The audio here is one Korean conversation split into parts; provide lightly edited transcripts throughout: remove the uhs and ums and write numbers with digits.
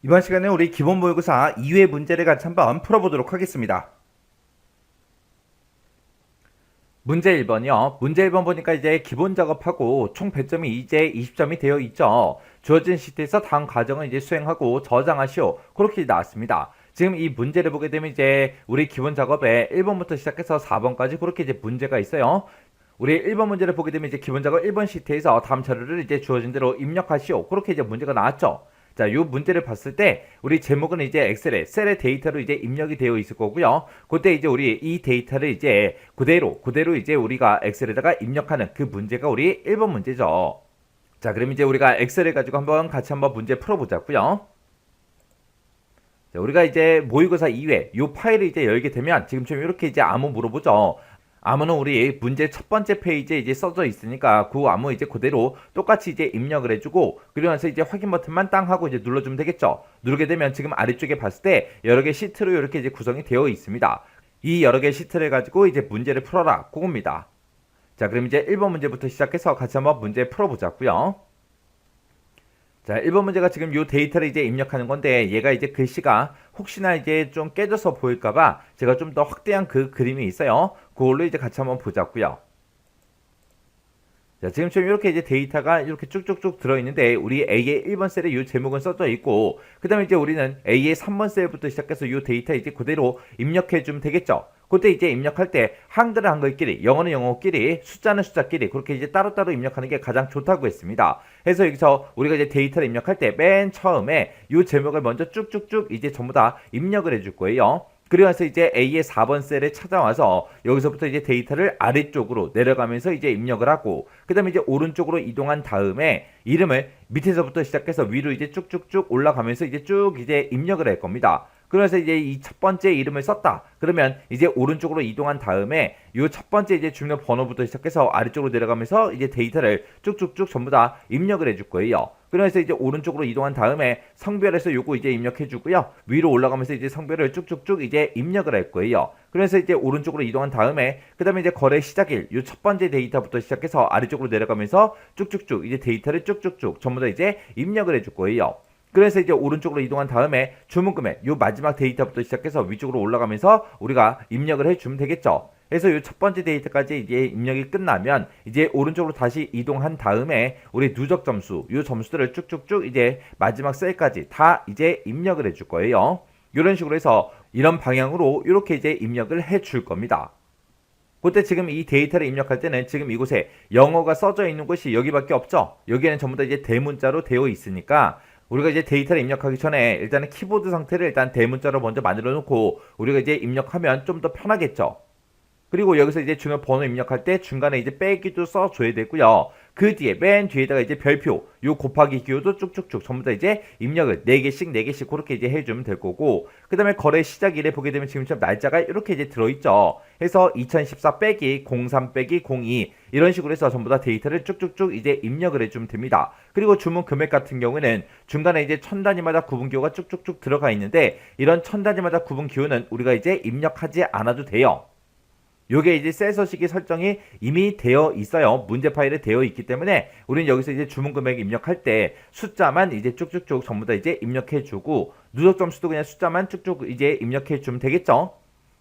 이번 시간에 우리 기본 모의고사 2회 문제를 같이 한번 풀어보도록 하겠습니다. 문제 1번이요. 문제 1번 보니까 이제 기본 작업하고 총 배점이 이제 20점이 되어 있죠. 주어진 시트에서 다음 과정을 이제 수행하고 저장하시오. 그렇게 나왔습니다. 지금 이 문제를 보게 되면 이제 우리 기본 작업에 1번부터 시작해서 4번까지 그렇게 이제 문제가 있어요. 우리 1번 문제를 보게 되면 이제 기본 작업 1번 시트에서 다음 자료를 이제 주어진 대로 입력하시오. 그렇게 이제 문제가 나왔죠. 자, 요 문제를 봤을 때 우리 제목은 이제 엑셀에 셀의 데이터로 이제 입력이 되어 있을 거고요. 그때 이제 우리 이 데이터를 이제 그대로 이제 우리가 엑셀에다가 입력하는 그 문제가 우리 1번 문제죠. 자, 그럼 이제 우리가 엑셀을 가지고 한번 같이 한번 문제 풀어보자고요. 자, 우리가 이제 모의고사 2회 요 파일을 이제 열게 되면 지금처럼 이렇게 이제 암호 물어보죠. 암호는 우리 문제 첫 번째 페이지에 이제 써져 있으니까 그 암호 이제 그대로 똑같이 이제 입력을 해주고 그러면서 이제 확인 버튼만 땅 하고 이제 눌러주면 되겠죠. 누르게 되면 지금 아래쪽에 봤을 때 여러 개 시트로 이렇게 이제 구성이 되어 있습니다. 이 여러 개 시트를 가지고 이제 문제를 풀어라 그겁니다. 자, 그럼 이제 1번 문제부터 시작해서 같이 한번 문제 풀어보자고요. 자, 1번 문제가 지금 이 데이터를 이제 입력하는 건데 얘가 이제 글씨가 혹시나 이제 좀 깨져서 보일까봐 제가 좀 더 확대한 그 그림이 있어요. 그걸로 이제 같이 한번 보자고요. 자, 지금처럼 이렇게 이제 데이터가 이렇게 쭉쭉쭉 들어있는데 우리 A의 1번 셀에 이 제목은 써져 있고 그 다음에 이제 우리는 A의 3번 셀부터 시작해서 이 데이터 이제 그대로 입력해주면 되겠죠. 그때 이제 입력할 때 한글은 한글끼리 영어는 영어끼리 숫자는 숫자끼리 그렇게 이제 따로따로 입력하는 게 가장 좋다고 했습니다. 그래서 여기서 우리가 이제 데이터를 입력할 때 맨 처음에 이 제목을 먼저 쭉쭉쭉 이제 전부 다 입력을 해줄 거예요. 그래서 이제 A의 4번 셀에 찾아와서 여기서부터 이제 데이터를 아래쪽으로 내려가면서 이제 입력을 하고 그 다음에 이제 오른쪽으로 이동한 다음에 이름을 밑에서부터 시작해서 위로 이제 쭉쭉쭉 올라가면서 이제 쭉 이제 입력을 할 겁니다. 그래서 이제 이 첫 번째 이름을 썼다. 그러면 이제 오른쪽으로 이동한 다음에 이 첫 번째 이제 주민번호부터 시작해서 아래쪽으로 내려가면서 이제 데이터를 쭉쭉쭉 전부 다 입력을 해줄 거예요. 그래서 이제 오른쪽으로 이동한 다음에 성별에서 요거 이제 입력해 주고요. 위로 올라가면서 이제 성별을 쭉쭉쭉 이제 입력을 할 거예요. 그래서 이제 오른쪽으로 이동한 다음에 그 다음에 이제 거래 시작일 요 첫 번째 데이터부터 시작해서 아래쪽으로 내려가면서 쭉쭉쭉 이제 데이터를 쭉쭉쭉 전부 다 이제 입력을 해줄 거예요. 그래서 이제 오른쪽으로 이동한 다음에 주문 금액 요 마지막 데이터부터 시작해서 위쪽으로 올라가면서 우리가 입력을 해주면 되겠죠. 그래서 요 첫 번째 데이터까지 이제 입력이 끝나면 이제 오른쪽으로 다시 이동한 다음에 우리 누적 점수 요 점수들을 쭉쭉쭉 이제 마지막 셀까지 다 이제 입력을 해줄 거예요. 이런 식으로 해서 이런 방향으로 이렇게 이제 입력을 해줄 겁니다. 그때 지금 이 데이터를 입력할 때는 지금 이곳에 영어가 써져 있는 곳이 여기밖에 없죠. 여기에는 전부 다 이제 대문자로 되어 있으니까 우리가 이제 데이터를 입력하기 전에 일단은 키보드 상태를 일단 대문자로 먼저 만들어 놓고 우리가 이제 입력하면 좀 더 편하겠죠. 그리고 여기서 이제 중요 번호 입력할 때 중간에 이제 빼기도 써줘야 되고요. 그 뒤에 맨 뒤에다가 이제 별표 요 곱하기 기호도 쭉쭉쭉 전부 다 이제 입력을 4개씩 그렇게 이제 해주면 될 거고 그 다음에 거래 시작일에 보게 되면 지금처럼 날짜가 이렇게 이제 들어있죠. 해서 2014 빼기 03 빼기 02 이런 식으로 해서 전부 다 데이터를 쭉쭉쭉 이제 입력을 해주면 됩니다. 그리고 주문 금액 같은 경우에는 중간에 이제 천 단위마다 구분 기호가 쭉쭉쭉 들어가 있는데 이런 천 단위마다 구분 기호는 우리가 이제 입력하지 않아도 돼요. 요게 이제 셀 서식이 설정이 이미 되어 있어요. 문제 파일에 되어 있기 때문에 우리는 여기서 이제 주문 금액 입력할 때 숫자만 이제 쭉쭉쭉 전부 다 이제 입력해 주고 누적 점수도 그냥 숫자만 쭉쭉 이제 입력해 주면 되겠죠.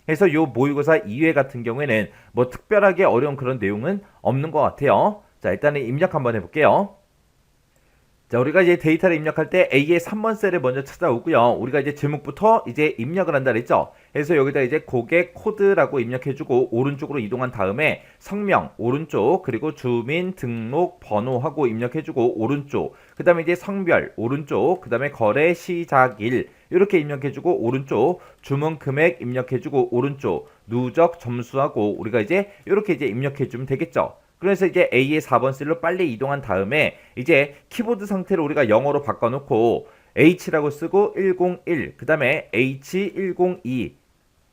그래서 요 모의고사 2회 같은 경우에는 뭐 특별하게 어려운 그런 내용은 없는 것 같아요. 자, 일단은 입력 한번 해볼게요. 자, 우리가 이제 데이터를 입력할 때 A의 3번 셀을 먼저 찾아오고요. 우리가 이제 제목부터 이제 입력을 한다 그랬죠. 그래서 여기다 이제 고객 코드라고 입력해주고 오른쪽으로 이동한 다음에 성명 오른쪽 그리고 주민 등록 번호하고 입력해주고 오른쪽 그 다음에 이제 성별 오른쪽 그 다음에 거래 시작일 이렇게 입력해주고 오른쪽 주문 금액 입력해주고 오른쪽 누적 점수하고 우리가 이제 이렇게 이제 입력해주면 되겠죠. 그래서 이제 A의 4번 셀로 빨리 이동한 다음에 이제 키보드 상태를 우리가 영어로 바꿔놓고 H라고 쓰고 101, 그 다음에 H102,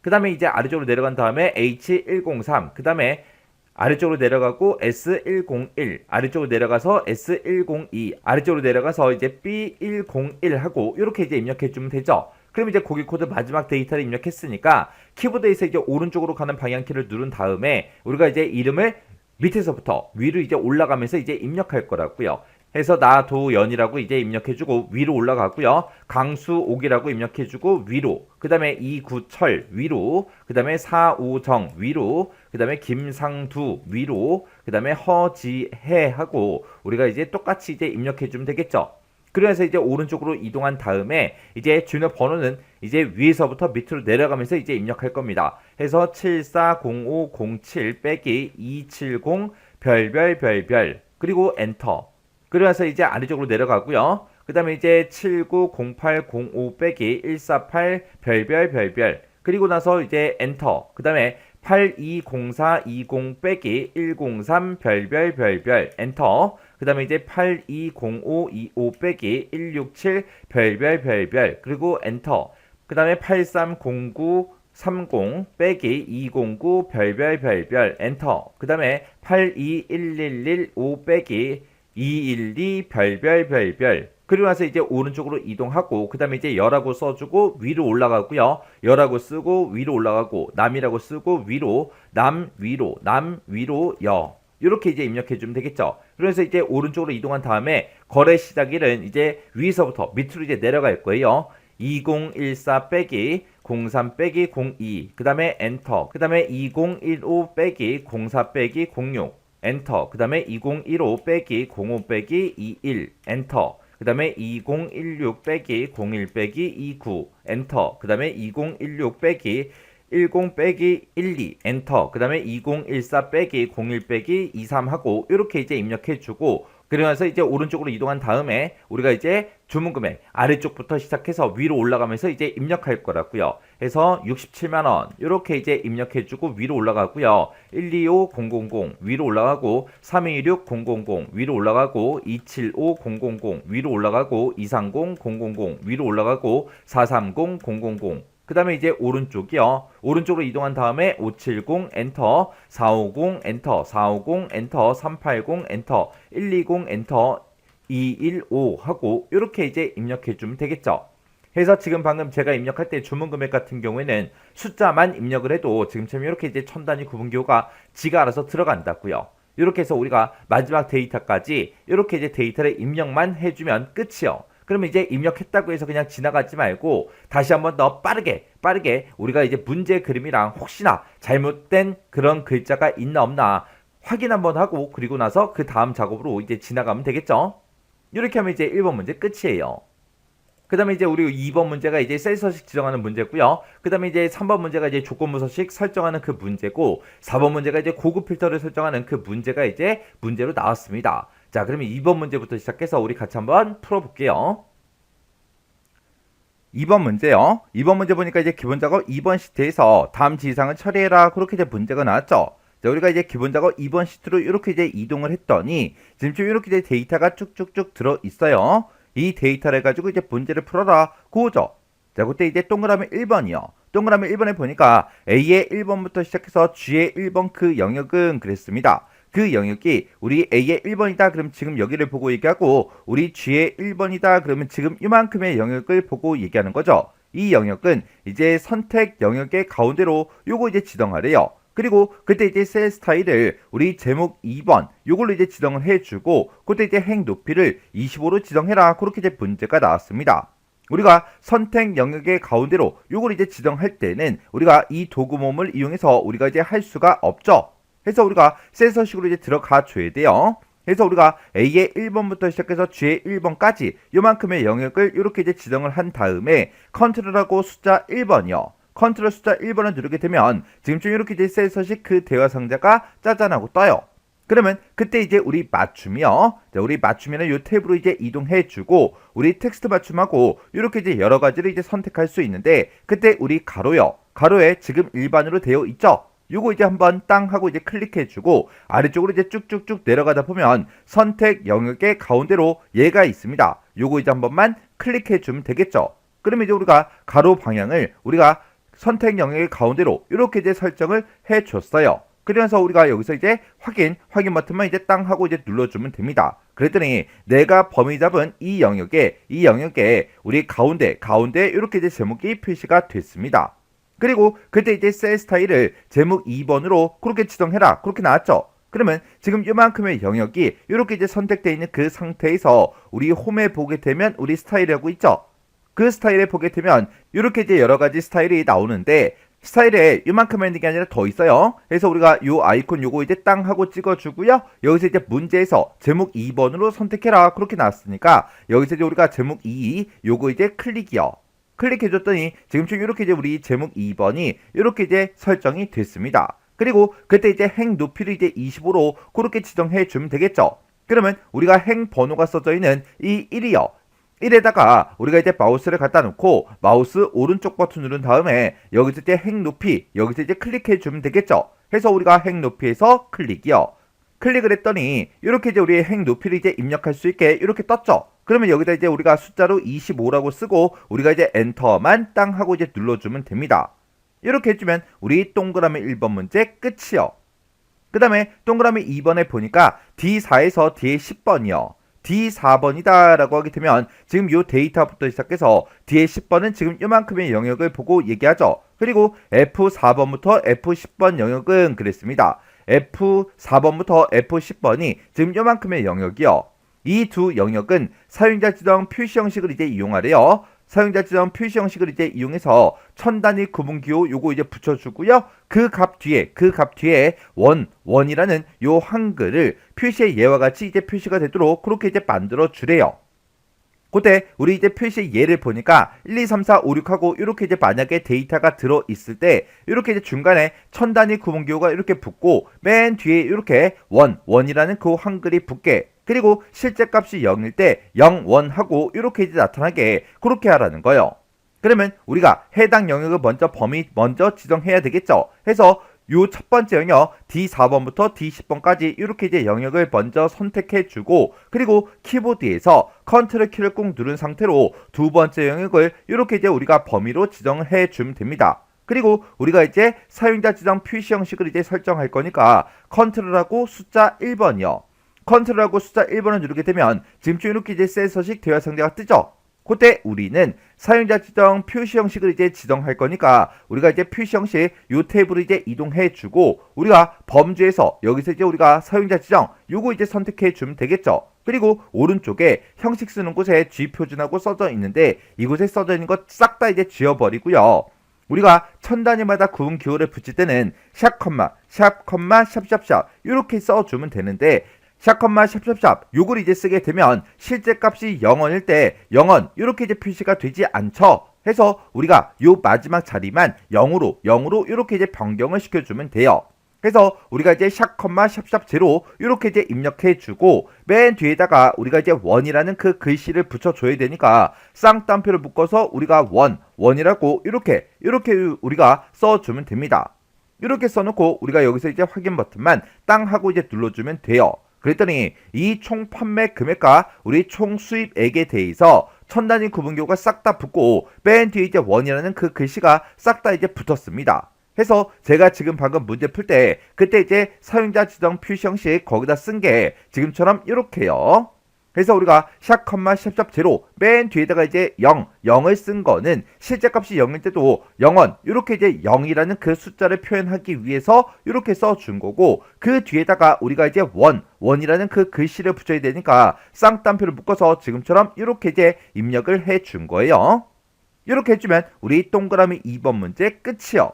그 다음에 이제 아래쪽으로 내려간 다음에 H103, 그 다음에 아래쪽으로 내려가고 S101, 아래쪽으로 내려가서 S102, 아래쪽으로 내려가서 이제 B101 하고 이렇게 이제 입력해주면 되죠. 그럼 이제 고객 코드 마지막 데이터를 입력했으니까 키보드에서 이제 오른쪽으로 가는 방향키를 누른 다음에 우리가 이제 이름을 밑에서부터 위로 이제 올라가면서 이제 입력할 거라고요. 해서 나도연이라고 이제 입력해주고 위로 올라가고요. 강수옥이라고 입력해주고 위로. 그 다음에 이구철 위로. 그 다음에 사우정 위로. 그 다음에 김상두 위로. 그 다음에 허지혜하고 우리가 이제 똑같이 이제 입력해주면 되겠죠. 그래서 이제 오른쪽으로 이동한 다음에 이제 주민번호는 이제 위에서부터 밑으로 내려가면서 이제 입력할 겁니다. 해서 740507 빼기 270 별별별별 그리고 엔터. 그러면서 이제 아래쪽으로 내려가고요. 그 다음에 이제 790805 빼기 148 별별별별 그리고 나서 이제 엔터. 그 다음에 820420 빼기 103 별별별별 엔터. 그 다음에 이제 820525 빼기 167 별별별별 그리고 엔터. 그 다음에 8309 30 빼기 209 별별별별 엔터. 그 다음에 82111 빼기 212 별별별별 그리고 나서 이제 오른쪽으로 이동하고 그 다음에 이제 여라고 써주고 위로 올라가고요. 여라고 쓰고 위로 올라가고 남이라고 쓰고 위로 남 위로 남 위로 여 이렇게 이제 입력해주면 되겠죠. 그래서 이제 오른쪽으로 이동한 다음에 거래 시작일은 이제 위에서부터 밑으로 이제 내려갈 거예요. 2014 빼기 03 빼기 02 그 다음에 엔터. 그 다음에 2015 빼기 04 빼기 06 엔터. 그 다음에 2015 빼기 05 빼기 21 엔터. 그 다음에 2016 빼기 01 빼기 29 엔터. 그 다음에 2016 빼기 10 빼기 12 엔터. 그 다음에 2014 빼기 01 빼기 23 하고 이렇게 이제 입력해주고 그러면서 이제 오른쪽으로 이동한 다음에 우리가 이제 주문금액 아래쪽부터 시작해서 위로 올라가면서 이제 입력할 거라고요. 해서 67만원 이렇게 이제 입력해주고 위로 올라가고요. 125000 위로 올라가고 326000 위로 올라가고 275000 위로 올라가고 230000 위로 올라가고 430000 그 다음에 이제 오른쪽이요. 오른쪽으로 이동한 다음에 570 엔터, 450 엔터, 450 엔터, 380 엔터, 120 엔터, 215 하고 이렇게 이제 입력해주면 되겠죠. 해서 지금 방금 제가 입력할 때 주문 금액 같은 경우에는 숫자만 입력을 해도 지금처럼 이렇게 이제 천 단위 구분기호가 지가 알아서 들어간다고요. 이렇게 해서 우리가 마지막 데이터까지 이렇게 이제 데이터를 입력만 해주면 끝이요. 그러면 이제 입력했다고 해서 그냥 지나가지 말고 다시 한번 더 빠르게 우리가 이제 문제 그림이랑 혹시나 잘못된 그런 글자가 있나 없나 확인 한번 하고 그리고 나서 그 다음 작업으로 이제 지나가면 되겠죠. 이렇게 하면 이제 1번 문제 끝이에요. 그 다음에 이제 우리 2번 문제가 이제 셀 서식 지정하는 문제고요. 그 다음에 이제 3번 문제가 이제 조건부 서식 설정하는 그 문제고 4번 문제가 이제 고급 필터를 설정하는 그 문제가 이제 문제로 나왔습니다. 자, 그러면 2번 문제부터 시작해서 우리 같이 한번 풀어볼게요. 2번 문제요. 2번 문제 보니까 이제 기본 작업 2번 시트에서 다음 지시사항을 처리해라. 그렇게 이제 문제가 나왔죠. 자, 우리가 이제 기본 작업 2번 시트로 이렇게 이제 이동을 했더니 지금 이렇게 이제 데이터가 쭉쭉쭉 들어 있어요. 이 데이터를 가지고 이제 문제를 풀어라. 그거죠. 자, 그때 이제 동그라미 1번이요. 동그라미 1번에 보니까 A의 1번부터 시작해서 G의 1번 그 영역은 그랬습니다. 그 영역이 우리 A의 1번이다. 그럼 지금 여기를 보고 얘기하고 우리 G의 1번이다. 그러면 지금 이만큼의 영역을 보고 얘기하는 거죠. 이 영역은 이제 선택 영역의 가운데로 요거 이제 지정하래요. 그리고 그때 이제 셀 스타일을 우리 제목 2번 요걸로 이제 지정을 해주고 그때 이제 행 높이를 25로 지정해라. 그렇게 이제 문제가 나왔습니다. 우리가 선택 영역의 가운데로 요걸 이제 지정할 때는 우리가 이 도구 모음을 이용해서 우리가 이제 할 수가 없죠. 해서 우리가 셀 서식으로 이제 들어가 줘야 돼요. 그래서 우리가 A의 1번부터 시작해서 G의 1번까지 요만큼의 영역을 이렇게 이제 지정을 한 다음에 컨트롤하고 숫자 1번이요. 컨트롤 숫자 1번을 누르게 되면 지금쯤 이렇게 이제 셀 서식 그 대화 상자가 짜잔하고 떠요. 그러면 그때 이제 우리 맞춤이요. 자, 우리 맞춤에는 이 탭으로 이제 이동해주고 우리 텍스트 맞춤하고 이렇게 이제 여러 가지를 이제 선택할 수 있는데 그때 우리 가로요. 가로에 지금 일반으로 되어 있죠. 요거 이제 한번 땅 하고 이제 클릭해주고 아래쪽으로 이제 쭉쭉쭉 내려가다 보면 선택 영역의 가운데로 얘가 있습니다. 요거 이제 한 번만 클릭해주면 되겠죠. 그러면 이제 우리가 가로 방향을 우리가 선택 영역의 가운데로 이렇게 이제 설정을 해줬어요. 그러면서 우리가 여기서 이제 확인 버튼만 이제 땅 하고 이제 눌러주면 됩니다. 그랬더니 내가 범위 잡은 이 영역에 우리 가운데 이렇게 이제 제목이 표시가 됐습니다. 그리고 그때 이제 셀 스타일을 제목 2번으로 그렇게 지정해라. 그렇게 나왔죠. 그러면 지금 이만큼의 영역이 이렇게 이제 선택되어 있는 그 상태에서 우리 홈에 보게 되면 우리 스타일이라고 있죠. 그 스타일에 보게 되면 이렇게 이제 여러 가지 스타일이 나오는데 스타일에 이만큼만 있는 게 아니라 더 있어요. 그래서 우리가 요 아이콘 요거 이제 땅 하고 찍어주고요. 여기서 이제 문제에서 제목 2번으로 선택해라 그렇게 나왔으니까 여기서 이제 우리가 제목 2 요거 이제 클릭이요. 클릭해줬더니 지금쯤 이렇게 이제 우리 제목 2번이 이렇게 이제 설정이 됐습니다. 그리고 그때 이제 행 높이를 이제 25로 그렇게 지정해 주면 되겠죠. 그러면 우리가 행 번호가 써져 있는 이 1이요. 1에다가 우리가 이제 마우스를 갖다 놓고 마우스 오른쪽 버튼 누른 다음에 여기서 이제 행 높이 여기서 이제 클릭해 주면 되겠죠. 해서 우리가 행 높이에서 클릭이요. 클릭을 했더니 이렇게 이제 우리의 행 높이를 이제 입력할 수 있게 이렇게 떴죠. 그러면 여기다 이제 우리가 숫자로 25라고 쓰고 우리가 이제 엔터만 땅 하고 이제 눌러주면 됩니다. 이렇게 해주면 우리 동그라미 1번 문제 끝이요. 그 다음에 동그라미 2번에 보니까 D4에서 뒤에 10번이요. D4번이다 라고 하게 되면 지금 요 데이터부터 시작해서 뒤에 10번은 지금 요만큼의 영역을 보고 얘기하죠. 그리고 F4번부터 F10번 영역은 그랬습니다. F4번부터 F10번이 지금 요만큼의 영역이요. 이 두 영역은 사용자 지정 표시 형식을 이제 이용하래요. 사용자 지정 표시 형식을 이제 이용해서 천 단위 구분 기호 요거 이제 붙여주고요. 그 값 뒤에 원이라는 요 한글을 표시의 예와 같이 이제 표시가 되도록 그렇게 이제 만들어 주래요. 그때 우리 이제 표시 예를 보니까 1, 2, 3, 4, 5, 6하고 이렇게 이제 만약에 데이터가 들어 있을 때 이렇게 이제 중간에 천 단위 구분 기호가 이렇게 붙고 맨 뒤에 이렇게 원이라는 그 한글이 붙게 그리고 실제 값이 0일 때 0원하고 이렇게 이제 나타나게 그렇게 하라는 거예요. 그러면 우리가 해당 영역을 범위 먼저 지정해야 되겠죠. 해서 요 첫 번째 영역 D4번부터 D10번까지 이렇게 이제 영역을 먼저 선택해 주고 그리고 키보드에서 컨트롤 키를 꾹 누른 상태로 두 번째 영역을 이렇게 이제 우리가 범위로 지정해 주면 됩니다. 그리고 우리가 이제 사용자 지정 표시 형식을 이제 설정할 거니까 컨트롤하고 숫자 1번이요. 컨트롤하고 숫자 1번을 누르게 되면 지금쯤 이렇게 이제 셀 서식 대화 상자가 뜨죠. 그때 우리는 사용자 지정 표시 형식을 이제 지정할 거니까 우리가 이제 표시 형식 요 탭으로 이제 이동해 주고 우리가 범주에서 여기서 이제 우리가 사용자 지정 요거 이제 선택해 주면 되겠죠. 그리고 오른쪽에 형식 쓰는 곳에 G 표준하고 써져 있는데 이곳에 써져 있는 것 싹 다 이제 지워버리고요. 우리가 천 단위마다 구분 기호를 붙일 때는 샵, 샵, 이렇게 써주면 되는데 샵, 요걸 이제 쓰게 되면 실제 값이 0원일 때 0원 이렇게 이제 표시가 되지 않죠. 해서 우리가 요 마지막 자리만 0으로 이렇게 이제 변경을 시켜주면 돼요. 그래서 우리가 이제 샵, 제로 이렇게 이제 입력해 주고 맨 뒤에다가 우리가 이제 원이라는 그 글씨를 붙여줘야 되니까 쌍따옴표를 묶어서 우리가 원이라고 이렇게 우리가 써주면 됩니다. 이렇게 써놓고 우리가 여기서 이제 확인 버튼만 땅 하고 이제 눌러주면 돼요. 그랬더니 이 총 판매 금액과 우리 총 수입액에 대해서 천 단위 구분기호가 싹 다 붙고 맨 뒤에 이제 원이라는 그 글씨가 싹 다 이제 붙었습니다. 해서 제가 지금 방금 문제 풀 때 그때 이제 사용자 지정 표시 형식 거기다 쓴 게 지금처럼 이렇게요. 그래서 우리가 샵, 제로 맨 뒤에다가 이제 0을 쓴 거는 실제 값이 0일 때도 0원 이렇게 이제 0이라는 그 숫자를 표현하기 위해서 이렇게 써준 거고 그 뒤에다가 우리가 이제 원이라는 그 글씨를 붙여야 되니까 쌍따옴표를 묶어서 지금처럼 이렇게 이제 입력을 해준 거예요. 이렇게 해주면 우리 동그라미 2번 문제 끝이요.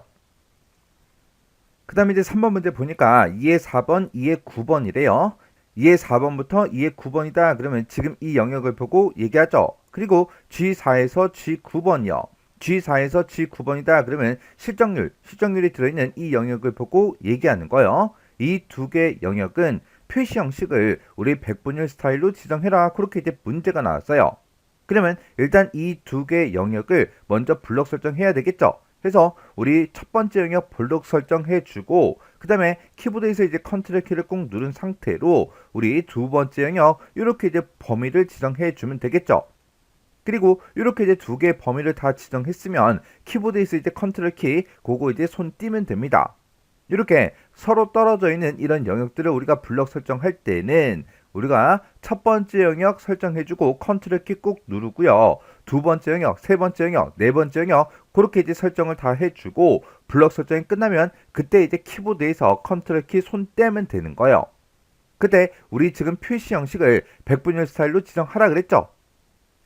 그 다음에 이제 3번 문제 보니까 2의 4번, 2의 9번이래요. 2의 4번부터 2의 9번이다. 그러면 지금 이 영역을 보고 얘기하죠. 그리고 G4에서 G9번이요. G4에서 G9번이다. 그러면 실적률이 들어있는 이 영역을 보고 얘기하는 거예요. 이 두 개 영역은 표시 형식을 우리 백분율 스타일로 지정해라. 그렇게 이제 문제가 나왔어요. 그러면 일단 이 두 개 영역을 먼저 블록 설정해야 되겠죠. 그래서 우리 첫 번째 영역 블록 설정해주고 그 다음에 키보드에서 이제 컨트롤 키를 꾹 누른 상태로 우리 두 번째 영역 이렇게 이제 범위를 지정해주면 되겠죠. 그리고 이렇게 이제 두 개의 범위를 다 지정했으면 키보드에서 이제 컨트롤 키 그거 이제 손 띄면 됩니다. 이렇게 서로 떨어져 있는 이런 영역들을 우리가 블록 설정할 때는 우리가 첫 번째 영역 설정해주고 컨트롤 키 꾹 누르고요. 두 번째 영역, 세 번째 영역, 네 번째 영역 그렇게 이제 설정을 다 해주고 블럭 설정이 끝나면 그때 이제 키보드에서 컨트롤 키 손 떼면 되는 거예요. 그때 우리 지금 표시 형식을 백분율 스타일로 지정하라 그랬죠.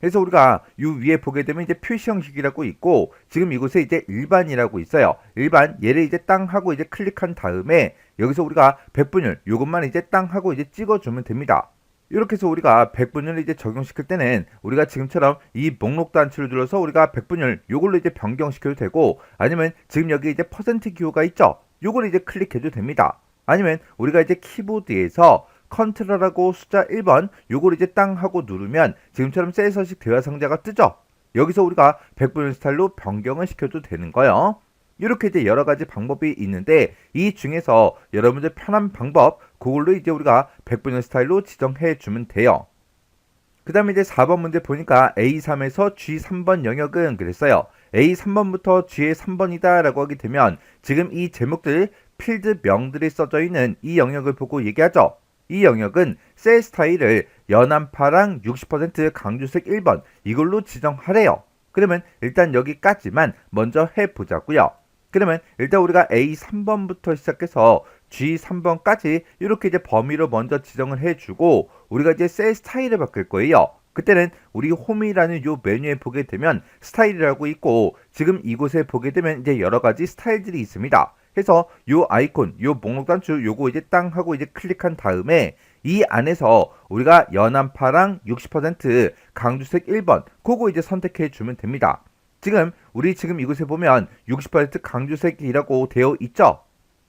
그래서 우리가 이 위에 보게 되면 이제 표시 형식이라고 있고 지금 이곳에 이제 일반이라고 있어요. 일반 얘를 이제 땅 하고 이제 클릭한 다음에 여기서 우리가 백분율 요것만 이제 땅 하고 이제 찍어주면 됩니다. 이렇게 해서 우리가 백분율을 이제 적용시킬 때는 우리가 지금처럼 이 목록 단추를 눌러서 우리가 백분율 요걸로 이제 변경시켜도 되고 아니면 지금 여기 이제 퍼센트 기호가 있죠. 요걸 이제 클릭해도 됩니다. 아니면 우리가 이제 키보드에서 컨트롤하고 숫자 1번 요걸 이제 땅 하고 누르면 지금처럼 셀 서식 대화 상자가 뜨죠. 여기서 우리가 백분율 스타일로 변경을 시켜도 되는 거예요. 이렇게 이제 여러 가지 방법이 있는데 이 중에서 여러분들 편한 방법 그걸로 이제 우리가 백분율 스타일로 지정해 주면 돼요. 그 다음에 이제 4번 문제 보니까 A3에서 G3번 영역은 그랬어요. A3번부터 G3번이다 라고 하게 되면 지금 이 제목들 필드 명들이 써져 있는 이 영역을 보고 얘기하죠. 이 영역은 셀 스타일을 연한 파랑 60% 강주색 1번 이걸로 지정하래요. 그러면 일단 여기까지만 먼저 해보자고요. 그러면 일단 우리가 A3번부터 시작해서 G3번까지 이렇게 이제 범위로 먼저 지정을 해주고 우리가 이제 셀 스타일을 바꿀 거예요. 그때는 우리 홈이라는 요 메뉴에 보게 되면 스타일이라고 있고 지금 이곳에 보게 되면 이제 여러 가지 스타일들이 있습니다. 해서 요 아이콘, 요 목록 단추 요거 이제 땅 하고 이제 클릭한 다음에 이 안에서 우리가 연한 파랑 60% 강주색 1번 그거 이제 선택해 주면 됩니다. 지금 우리 지금 이곳에 보면 60% 강주색이라고 되어 있죠.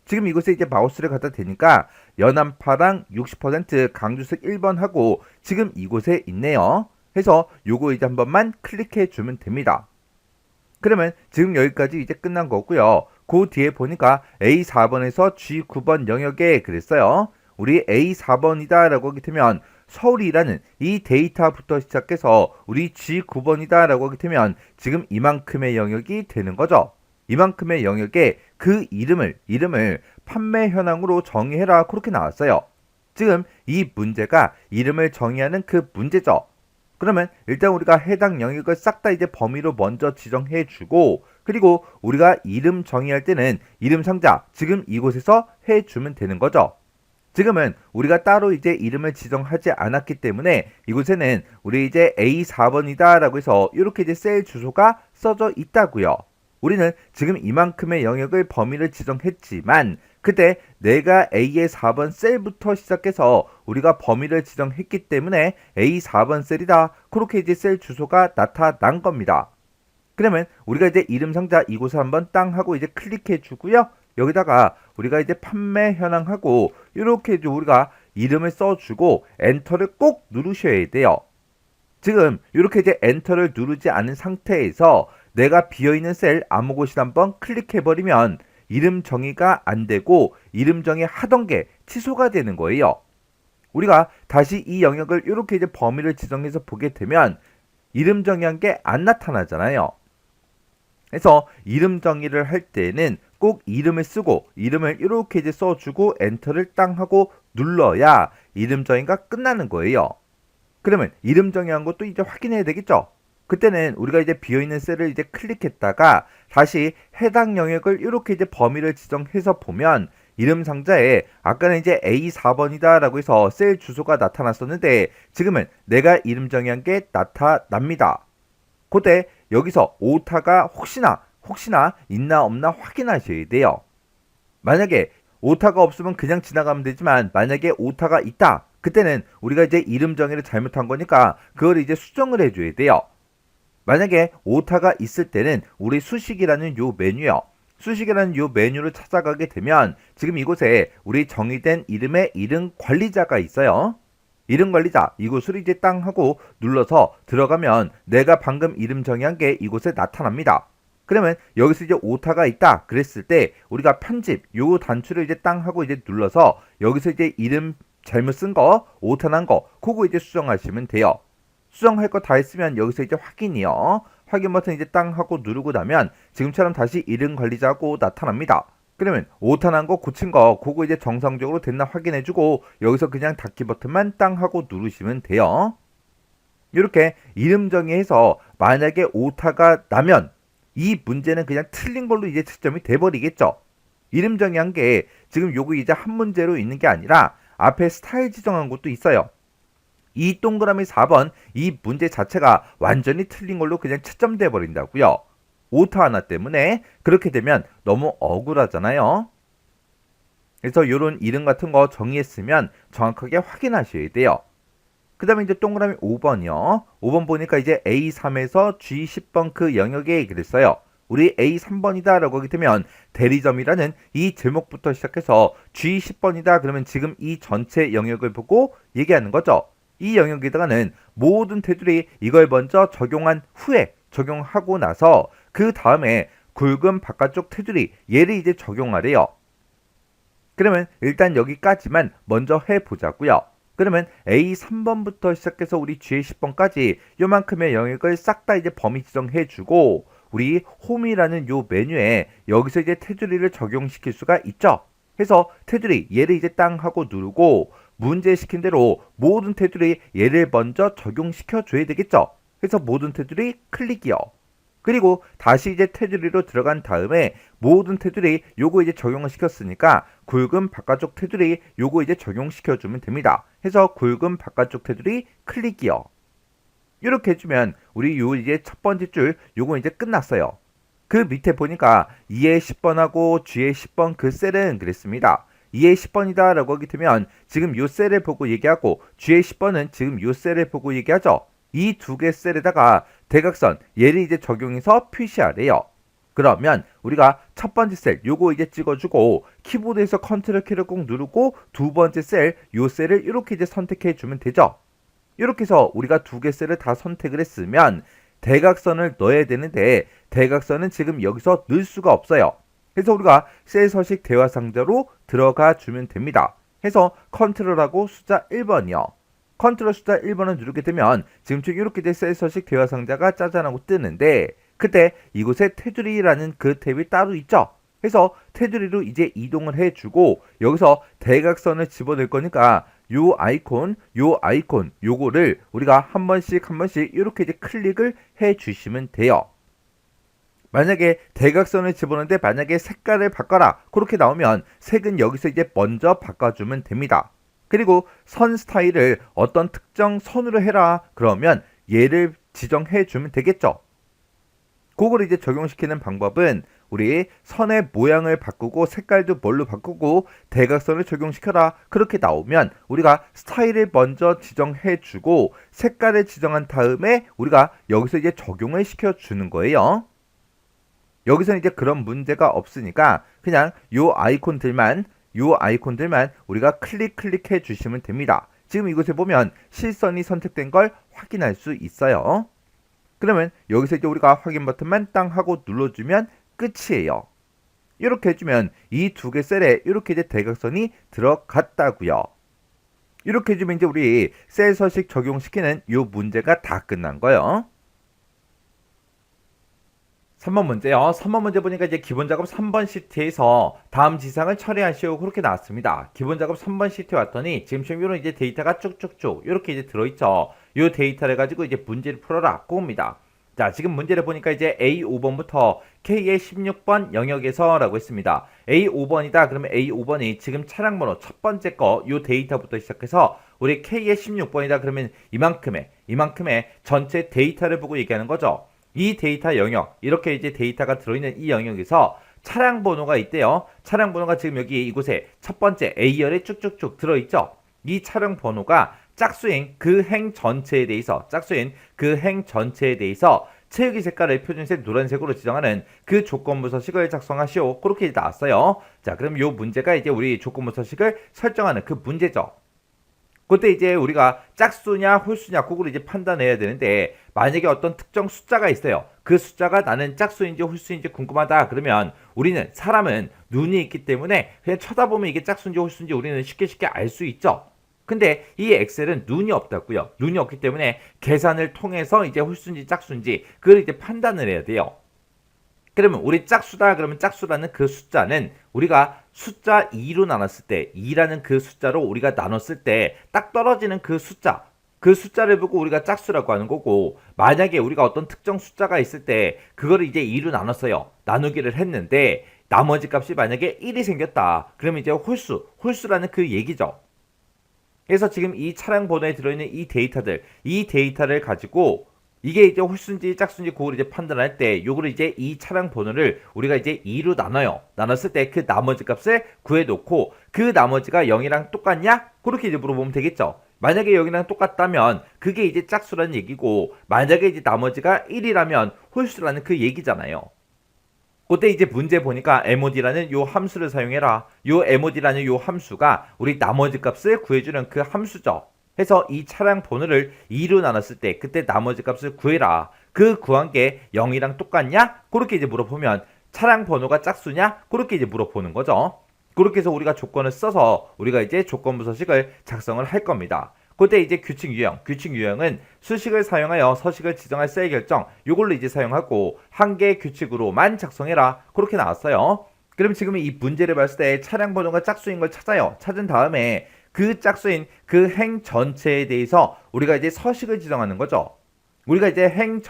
지금 이곳에 이제 마우스를 갖다 대니까 연한 파랑 60% 강주색 1번 하고 지금 이곳에 있네요. 해서 요거 이제 한 번만 클릭해 주면 됩니다. 그러면 지금 여기까지 이제 끝난 거고요. 그 뒤에 보니까 A4번에서 G9번 영역에 그랬어요. 우리 A4번이다 라고 하게 되면 서울이라는 이 데이터부터 시작해서 우리 G9번이다 라고 하게 되면 지금 이만큼의 영역이 되는 거죠. 이만큼의 영역에 그 이름을 판매 현황으로 정의해라 그렇게 나왔어요. 지금 이 문제가 이름을 정의하는 그 문제죠. 그러면 일단 우리가 해당 영역을 싹 다 이제 범위로 먼저 지정해 주고 그리고 우리가 이름 정의할 때는 이름 상자 지금 이곳에서 해 주면 되는 거죠. 지금은 우리가 따로 이제 이름을 지정하지 않았기 때문에 이곳에는 우리 이제 A4번이다 라고 해서 이렇게 이제 셀 주소가 써져 있다고요. 우리는 지금 이만큼의 영역을 범위를 지정했지만 그때 내가 A의 4번 셀부터 시작해서 우리가 범위를 지정했기 때문에 A4번 셀이다. 그렇게 이제 셀 주소가 나타난 겁니다. 그러면 우리가 이제 이름 상자 이곳에 한번 땅 하고 이제 클릭해 주고요. 여기다가 우리가 이제 판매 현황하고 이렇게 이제 우리가 이름을 써주고 엔터를 꼭 누르셔야 돼요. 지금 이렇게 이제 엔터를 누르지 않은 상태에서 내가 비어있는 셀 아무 곳이나 한번 클릭해버리면 이름 정의가 안 되고 이름 정의 하던 게 취소가 되는 거예요. 우리가 다시 이 영역을 이렇게 이제 범위를 지정해서 보게 되면 이름 정의한 게 안 나타나잖아요. 그래서 이름 정의를 할 때는 꼭 이름을 쓰고 이름을 이렇게 이제 써주고 엔터를 땅 하고 눌러야 이름 정의가 끝나는 거예요. 그러면 이름 정의한 것도 이제 확인해야 되겠죠. 그때는 우리가 이제 비어있는 셀을 이제 클릭했다가 다시 해당 영역을 이렇게 이제 범위를 지정해서 보면 이름 상자에 아까는 이제 A4번이다 라고 해서 셀 주소가 나타났었는데 지금은 내가 이름 정의한 게 나타납니다. 그때 여기서 오타가 혹시나 있나 없나 확인하셔야 돼요. 만약에 오타가 없으면 그냥 지나가면 되지만 만약에 오타가 있다 그때는 우리가 이제 이름 정의를 잘못한 거니까 그걸 이제 수정을 해줘야 돼요. 만약에 오타가 있을 때는 우리 수식이라는 요 메뉴요. 수식이라는 요 메뉴를 찾아가게 되면 지금 이곳에 우리 정의된 이름의 이름 관리자가 있어요. 이름 관리자 이곳을 이제 땅 하고 눌러서 들어가면 내가 방금 이름 정의한 게 이곳에 나타납니다. 그러면 여기서 이제 오타가 있다 그랬을 때 우리가 편집 요 단추를 이제 땅 하고 이제 눌러서 여기서 이제 이름 잘못 쓴 거 오타 난 거 그거 이제 수정하시면 돼요. 수정할 거 다 했으면 여기서 이제 확인이요. 확인 버튼 이제 땅 하고 누르고 나면 지금처럼 다시 이름 관리자고 나타납니다. 그러면 오타난 거 고친 거 그거 이제 정상적으로 됐나 확인해주고 여기서 그냥 닫기 버튼만 땅 하고 누르시면 돼요. 이렇게 이름 정의해서 만약에 오타가 나면 이 문제는 그냥 틀린 걸로 이제 채점이 돼버리겠죠. 이름 정의한 게 지금 요거 이제 한 문제로 있는 게 아니라 앞에 스타일 지정한 것도 있어요. 이 동그라미 4번 이 문제 자체가 완전히 틀린 걸로 그냥 채점돼 버린다고요. 오타 하나 때문에 그렇게 되면 너무 억울하잖아요. 그래서 이런 이름 같은 거 정의했으면 정확하게 확인하셔야 돼요. 그 다음에 이제 동그라미 5번이요. 5번 보니까 이제 A3에서 G10번 그 영역에 그랬어요. 우리 A3번이다 라고 하게 되면 대리점이라는 이 제목부터 시작해서 G10번이다 그러면 지금 이 전체 영역을 보고 얘기하는 거죠. 이 영역에다가는 모든 테두리 이걸 먼저 적용한 후에 적용하고 나서 그 다음에 굵은 바깥쪽 테두리 얘를 이제 적용하래요. 그러면 일단 여기까지만 먼저 해보자고요. 그러면 A3번부터 시작해서 우리 G10번까지 요만큼의 영역을 싹 다 이제 범위 지정해주고 우리 홈이라는 요 메뉴에 여기서 이제 테두리를 적용시킬 수가 있죠. 해서 테두리 얘를 이제 땅 하고 누르고 문제 시킨 대로 모든 테두리 얘를 먼저 적용시켜 줘야 되겠죠. 그래서 모든 테두리 클릭이요. 그리고 다시 이제 테두리로 들어간 다음에 모든 테두리 요거 이제 적용을 시켰으니까 굵은 바깥쪽 테두리 요거 이제 적용시켜 주면 됩니다. 해서 굵은 바깥쪽 테두리 클릭이요. 이렇게 해주면 우리 요 이제 첫 번째 줄 요거 이제 끝났어요. 그 밑에 보니까 2의 10번하고 G의 10번 그 셀은 그랬습니다. 2의 10번이다 라고 하게 되면 지금 요 셀을 보고 얘기하고 G의 10번은 지금 요 셀을 보고 얘기하죠. 이 두 개 셀에다가 대각선 얘를 이제 적용해서 표시하래요. 그러면 우리가 첫 번째 셀 요거 이제 찍어주고 키보드에서 컨트롤 키를 꼭 누르고 두 번째 셀 요 셀을 이렇게 이제 선택해 주면 되죠. 이렇게 해서 우리가 두 개 셀을 다 선택을 했으면 대각선을 넣어야 되는데 대각선은 지금 여기서 넣을 수가 없어요. 그래서 우리가 셀 서식 대화 상자로 들어가 주면 됩니다. 해서 컨트롤하고 숫자 1번이요. 컨트롤 숫자 1번을 누르게 되면 지금처럼 이렇게 된 셀 서식 대화 상자가 짜잔하고 뜨는데 그때 이곳에 테두리라는 그 탭이 따로 있죠. 그래서 테두리로 이제 이동을 해주고 여기서 대각선을 집어넣을 거니까 요 아이콘 요거를 우리가 한 번씩 이렇게 이제 클릭을 해 주시면 돼요. 만약에 대각선을 집어넣는데 만약에 색깔을 바꿔라 그렇게 나오면 색은 여기서 이제 먼저 바꿔주면 됩니다. 그리고 선 스타일을 어떤 특정 선으로 해라 그러면 얘를 지정해 주면 되겠죠. 그걸 이제 적용시키는 방법은 우리 선의 모양을 바꾸고 색깔도 뭘로 바꾸고 대각선을 적용시켜라 그렇게 나오면 우리가 스타일을 먼저 지정해 주고 색깔을 지정한 다음에 우리가 여기서 이제 적용을 시켜 주는 거예요. 여기서는 이제 그런 문제가 없으니까 그냥 요 아이콘들만 우리가 클릭해 주시면 됩니다. 지금 이곳에 보면 실선이 선택된 걸 확인할 수 있어요. 그러면 여기서 이제 우리가 확인 버튼만 땅 하고 눌러주면 끝이에요. 이렇게 해주면 이 두 개 셀에 이렇게 이제 대각선이 들어갔다고요. 이렇게 해주면 이제 우리 셀 서식 적용시키는 이 문제가 다 끝난 거예요. 3번 문제요. 3번 문제 보니까 이제 기본 작업 3번 시트에서 다음 지상을 처리하시오 그렇게 나왔습니다. 기본 작업 3번 시트에 왔더니 지금처럼 이런 이제 데이터가 쭉쭉쭉 이렇게 이제 들어있죠. 이 데이터를 가지고 이제 문제를 풀어라 꼬입니다. 자, 지금 문제를 보니까 이제 A5번부터 K의 16번 영역에서라고 했습니다. A5번이다. 그러면 A5번이 지금 차량 번호 첫 번째 거 이 데이터부터 시작해서 우리 K의 16번이다. 그러면 이만큼의 전체 데이터를 보고 얘기하는 거죠. 이 데이터 영역, 이렇게 이제 데이터가 들어있는 이 영역에서 차량 번호가 있대요. 차량 번호가 지금 여기 이곳에 첫 번째 A열에 쭉쭉쭉 들어있죠. 이 차량 번호가 짝수인 그 행 전체에 대해서 체육이 색깔을 표준색 노란색으로 지정하는 그 조건부 서식을 작성하시오. 그렇게 나왔어요. 자, 그럼 이 문제가 이제 우리 조건부 서식을 설정하는 그 문제죠. 그때 이제 우리가 짝수냐 홀수냐 그걸 이제 판단해야 되는데 만약에 어떤 특정 숫자가 있어요. 그 숫자가 나는 짝수인지 홀수인지 궁금하다 그러면 우리는 사람은 눈이 있기 때문에 그냥 쳐다보면 이게 짝수인지 홀수인지 우리는 쉽게 알 수 있죠. 근데 이 엑셀은 눈이 없다고요. 눈이 없기 때문에 계산을 통해서 이제 홀수인지 짝수인지 그걸 이제 판단을 해야 돼요. 그러면 우리 짝수다 그러면 짝수라는 그 숫자는 우리가 숫자 2로 나눴을 때 2라는 그 숫자로 우리가 나눴을 때 딱 떨어지는 그 숫자, 그 숫자를 보고 우리가 짝수라고 하는 거고, 만약에 우리가 어떤 특정 숫자가 있을 때 그거를 이제 2로 나눴어요. 나누기를 했는데 나머지 값이 만약에 1이 생겼다. 그러면 이제 홀수라는 그 얘기죠. 그래서 지금 이 차량 번호에 들어있는 이 데이터를 가지고 이게 이제 홀수인지 짝수인지 그걸 이제 판단할 때 요거를 이제 이 차량 번호를 우리가 이제 2로 나눠요. 나눴을 때 그 나머지 값을 구해놓고 그 나머지가 0이랑 똑같냐? 그렇게 이제 물어보면 되겠죠. 만약에 0이랑 똑같다면 그게 이제 짝수라는 얘기고, 만약에 이제 나머지가 1이라면 홀수라는 그 얘기잖아요. 그때 이제 문제 보니까 mod라는 요 함수를 사용해라. 요 mod라는 요 함수가 우리 나머지 값을 구해주는 그 함수죠. 해서 이 차량 번호를 2로 나눴을 때 그때 나머지 값을 구해라. 그 구한 게 0이랑 똑같냐? 그렇게 이제 물어보면 차량 번호가 짝수냐? 그렇게 이제 물어보는 거죠. 그렇게 해서 우리가 조건을 써서 우리가 이제 조건부 서식을 작성을 할 겁니다. 그때 이제 규칙 유형은 수식을 사용하여 서식을 지정할 셀 결정, 요걸로 이제 사용하고 한 개의 규칙으로만 작성해라. 그렇게 나왔어요. 그럼 지금 이 문제를 봤을 때 차량 번호가 짝수인 걸 찾아요. 찾은 다음에 그 짝수인 그 행 전체에 대해서 우리가 이제 서식을 지정하는 거죠. 우리가 이제 행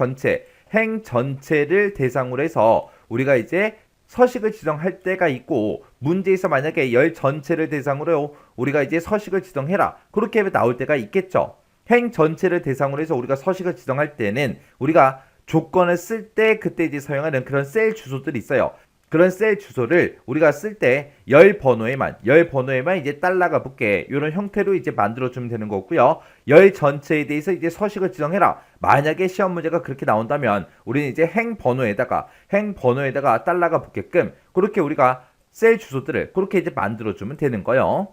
전체를 대상으로 해서 우리가 이제 서식을 지정할 때가 있고, 문제에서 만약에 열 전체를 대상으로 우리가 이제 서식을 지정해라. 그렇게 나올 때가 있겠죠. 행 전체를 대상으로 해서 우리가 서식을 지정할 때는 우리가 조건을 쓸 때 그때 이제 사용하는 그런 셀 주소들이 있어요. 그런 셀 주소를 우리가 쓸 때 열 번호에만 이제 달러가 붙게 이런 형태로 이제 만들어주면 되는 거고요. 열 전체에 대해서 이제 서식을 지정해라. 만약에 시험 문제가 그렇게 나온다면 우리는 이제 행 번호에다가 달러가 붙게끔 그렇게 우리가 셀 주소들을 그렇게 이제 만들어주면 되는 거예요.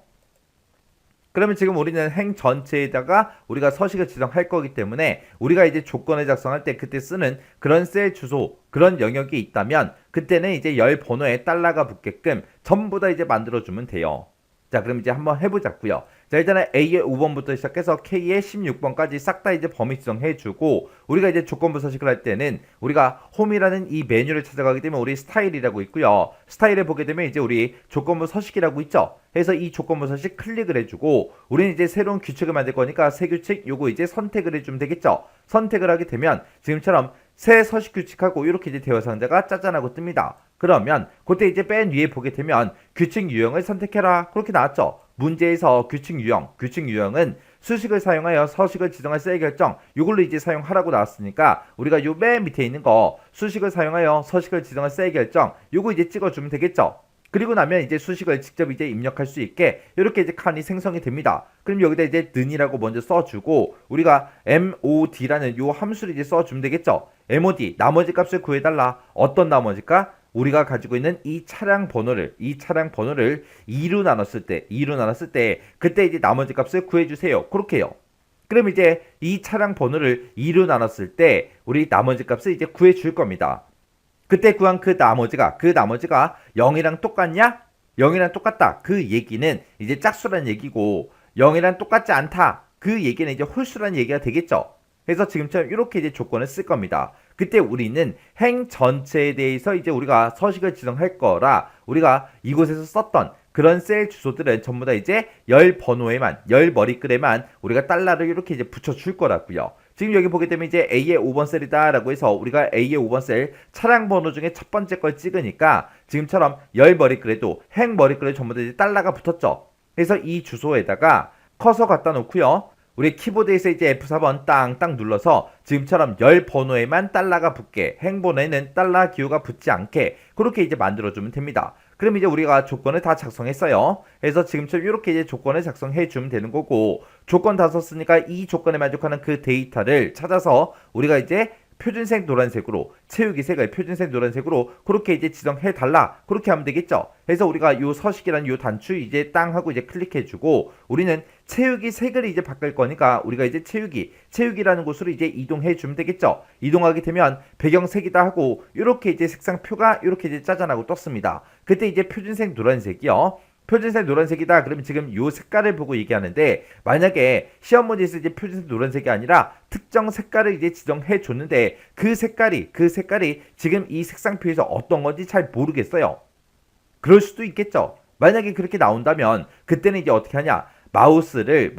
그러면 지금 우리는 행 전체에다가 우리가 서식을 지정할 거기 때문에 우리가 이제 조건을 작성할 때 그때 쓰는 그런 셀 주소, 그런 영역이 있다면 그때는 이제 열 번호에 달러가 붙게끔 전부 다 이제 만들어주면 돼요. 자, 그럼 이제 한번 해보자고요. 자, 일단은 A의 5번부터 시작해서 K의 16번까지 싹 다 이제 범위 지정해주고, 우리가 이제 조건부 서식을 할 때는 우리가 홈이라는 이 메뉴를 찾아가게 되면 우리 스타일이라고 있고요. 스타일을 보게 되면 이제 우리 조건부 서식이라고 있죠. 해서 이 조건부 서식 클릭을 해주고, 우리는 이제 새로운 규칙을 만들 거니까 새 규칙 요거 이제 선택을 해주면 되겠죠. 선택을 하게 되면 지금처럼 새 서식 규칙하고 이렇게 이제 대화 상자가 짜잔하고 뜹니다. 그러면 그때 이제 맨 위에 보게 되면 규칙 유형을 선택해라. 그렇게 나왔죠. 문제에서 규칙 유형은 수식을 사용하여 서식을 지정할 셀 결정, 이걸로 이제 사용하라고 나왔으니까 우리가 요 맨 밑에 있는 거 수식을 사용하여 서식을 지정할 셀 결정, 요거 이제 찍어주면 되겠죠. 그리고 나면 이제 수식을 직접 이제 입력할 수 있게 이렇게 이제 칸이 생성이 됩니다. 그럼 여기다 이제 는이라고 먼저 써주고 우리가 mod라는 요 함수를 이제 써주면 되겠죠. mod 나머지 값을 구해달라. 어떤 나머지가? 우리가 가지고 있는 이 차량 번호를 2로 나눴을 때 그때 이제 나머지 값을 구해주세요. 그렇게 해요. 그럼 이제 이 차량 번호를 2로 나눴을 때 우리 나머지 값을 이제 구해줄 겁니다. 그때 구한 그 나머지가 0이랑 똑같냐? 0이랑 똑같다. 그 얘기는 이제 짝수라는 얘기고, 0이랑 똑같지 않다. 그 얘기는 이제 홀수라는 얘기가 되겠죠. 그래서 지금처럼 이렇게 이제 조건을 쓸 겁니다. 그때 우리는 행 전체에 대해서 이제 우리가 서식을 지정할 거라 우리가 이곳에서 썼던 그런 셀 주소들은 전부 다 이제 열 번호에만, 열 머리글에만 우리가 달러를 이렇게 이제 붙여줄 거라고요. 지금 여기 보게 되면 이제 A의 5번 셀이다 라고 해서 우리가 A의 5번 셀 차량 번호 중에 첫 번째 걸 찍으니까 지금처럼 열 머리글에도 행 머리글에 전부 다 이제 달러가 붙었죠. 그래서 이 주소에다가 커서 갖다 놓고요. 우리 키보드에서 이제 F4번 땅땅 눌러서 지금처럼 열 번호에만 달러가 붙게, 행 번호에는 달러 기호가 붙지 않게 그렇게 이제 만들어주면 됩니다. 그럼 이제 우리가 조건을 다 작성했어요. 그래서 지금처럼 이렇게 이제 조건을 작성해 주면 되는 거고, 조건 다 썼으니까 이 조건에 만족하는 그 데이터를 찾아서 우리가 이제 표준색 노란색으로, 채우기 색을 표준색 노란색으로 그렇게 이제 지정해 달라. 그렇게 하면 되겠죠. 그래서 우리가 요 서식이라는 요 단추 이제 땅 하고 이제 클릭해 주고, 우리는 채우기 색을 이제 바꿀 거니까 우리가 이제 채우기라는 곳으로 이제 이동해 주면 되겠죠. 이동하게 되면 배경색이다 하고 이렇게 이제 색상표가 이렇게 이제 짜잔하고 떴습니다. 그때 이제 표준색 노란색이요. 표준색 노란색이다. 그러면 지금 요 색깔을 보고 얘기하는데 만약에 시험 문제에서 이제 표준색 노란색이 아니라 특정 색깔을 이제 지정해 줬는데 그 색깔이 지금 이 색상표에서 어떤 건지 잘 모르겠어요. 그럴 수도 있겠죠. 만약에 그렇게 나온다면 그때는 이제 어떻게 하냐? 마우스를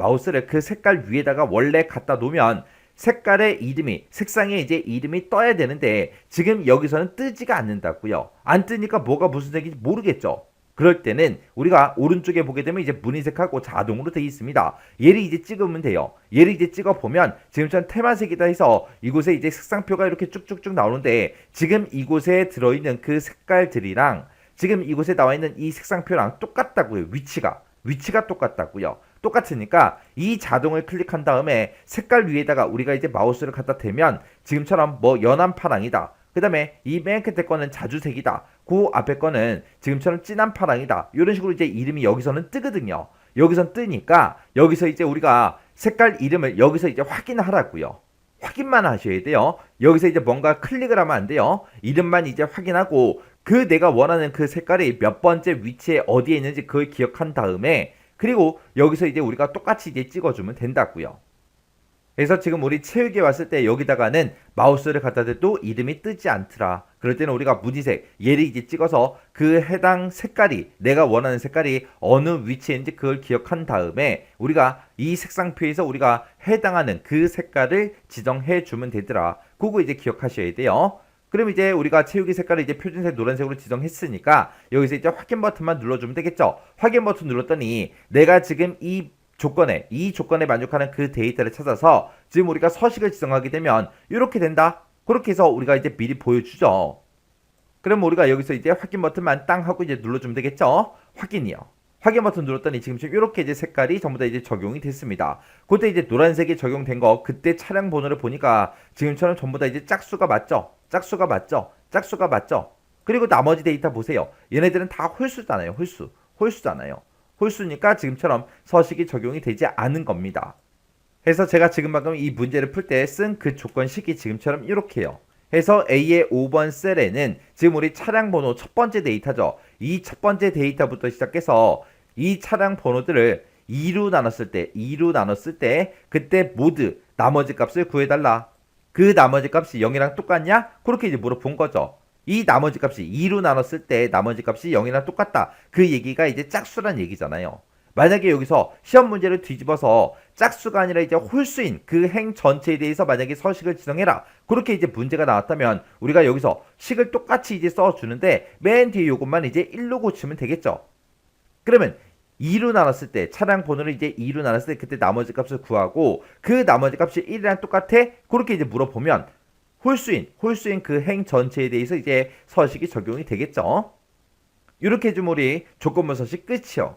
그 색깔 위에다가 원래 갖다 놓으면 색깔의 이름이 색상에 이제 이름이 떠야 되는데 지금 여기서는 뜨지가 않는다고요. 안 뜨니까 뭐가 무슨 색인지 모르겠죠. 그럴 때는 우리가 오른쪽에 보게 되면 이제 무늬색하고 자동으로 되어 있습니다. 얘를 이제 찍으면 돼요. 얘를 이제 찍어 보면 지금처럼 테마색이다 해서 이곳에 이제 색상표가 이렇게 쭉쭉쭉 나오는데 지금 이곳에 들어있는 그 색깔들이랑 지금 이곳에 나와 있는 이 색상표랑 똑같다고요. 위치가 똑같다고요. 똑같으니까 이 자동을 클릭한 다음에 색깔 위에다가 우리가 이제 마우스를 갖다 대면 지금처럼 뭐 연한 파랑이다. 그 다음에 이 맨 끝에 거는 자주색이다. 그 앞에 거는 지금처럼 진한 파랑이다. 이런 식으로 이제 이름이 여기서는 뜨거든요. 여기선 뜨니까 여기서 이제 우리가 색깔 이름을 여기서 이제 확인하라고요. 확인만 하셔야 돼요. 여기서 이제 뭔가 클릭을 하면 안 돼요. 이름만 이제 확인하고 그 내가 원하는 그 색깔이 몇 번째 위치에 어디에 있는지 그걸 기억한 다음에 그리고 여기서 이제 우리가 똑같이 이제 찍어주면 된다고요. 그래서 지금 우리 체육에 왔을 때 여기다가는 마우스를 갖다 대도 이름이 뜨지 않더라. 그럴 때는 우리가 무늬색 얘를 이제 찍어서 그 해당 색깔이 내가 원하는 색깔이 어느 위치인지 그걸 기억한 다음에 우리가 이 색상표에서 우리가 해당하는 그 색깔을 지정해 주면 되더라. 그거 이제 기억하셔야 돼요. 그럼 이제 우리가 채우기 색깔을 이제 표준색 노란색으로 지정했으니까 여기서 이제 확인 버튼만 눌러주면 되겠죠. 확인 버튼 눌렀더니 내가 지금 이 조건에 만족하는 그 데이터를 찾아서 지금 우리가 서식을 지정하게 되면 이렇게 된다. 그렇게 해서 우리가 이제 미리 보여주죠. 그럼 우리가 여기서 이제 확인 버튼만 땅 하고 이제 눌러주면 되겠죠. 확인 버튼 눌렀더니 지금 이렇게 이제 색깔이 전부 다 이제 적용이 됐습니다. 그때 이제 노란색이 적용된 거 그때 차량 번호를 보니까 지금처럼 전부 다 이제 짝수가 맞죠. 그리고 나머지 데이터 보세요. 얘네들은 다 홀수잖아요. 홀수니까 지금처럼 서식이 적용이 되지 않은 겁니다. 그래서 제가 지금 방금 이 문제를 풀 때 쓴 그 조건식이 지금처럼 이렇게요. 해서 A의 5번 셀에는 지금 우리 차량 번호 첫 번째 데이터죠. 이 첫 번째 데이터부터 시작해서 이 차량 번호들을 2로 나눴을 때 그때 모두 나머지 값을 구해달라. 그 나머지 값이 0이랑 똑같냐? 그렇게 이제 물어본 거죠. 이 나머지 값이 2로 나눴을 때 나머지 값이 0이랑 똑같다. 그 얘기가 이제 짝수란 얘기잖아요. 만약에 여기서 시험 문제를 뒤집어서 짝수가 아니라 이제 홀수인 그 행 전체에 대해서 만약에 서식을 지정해라. 그렇게 이제 문제가 나왔다면 우리가 여기서 식을 똑같이 이제 써주는데 맨 뒤에 요것만 이제 1로 고치면 되겠죠. 그러면 2로 나눴을 때 차량 번호를 이제 2로 나눴을 때 그때 나머지 값을 구하고 그 나머지 값이 1이랑 똑같아? 그렇게 이제 물어보면 홀수인 그 행 전체에 대해서 이제 서식이 적용이 되겠죠. 이렇게 좀 우리 조건부 서식 끝이요.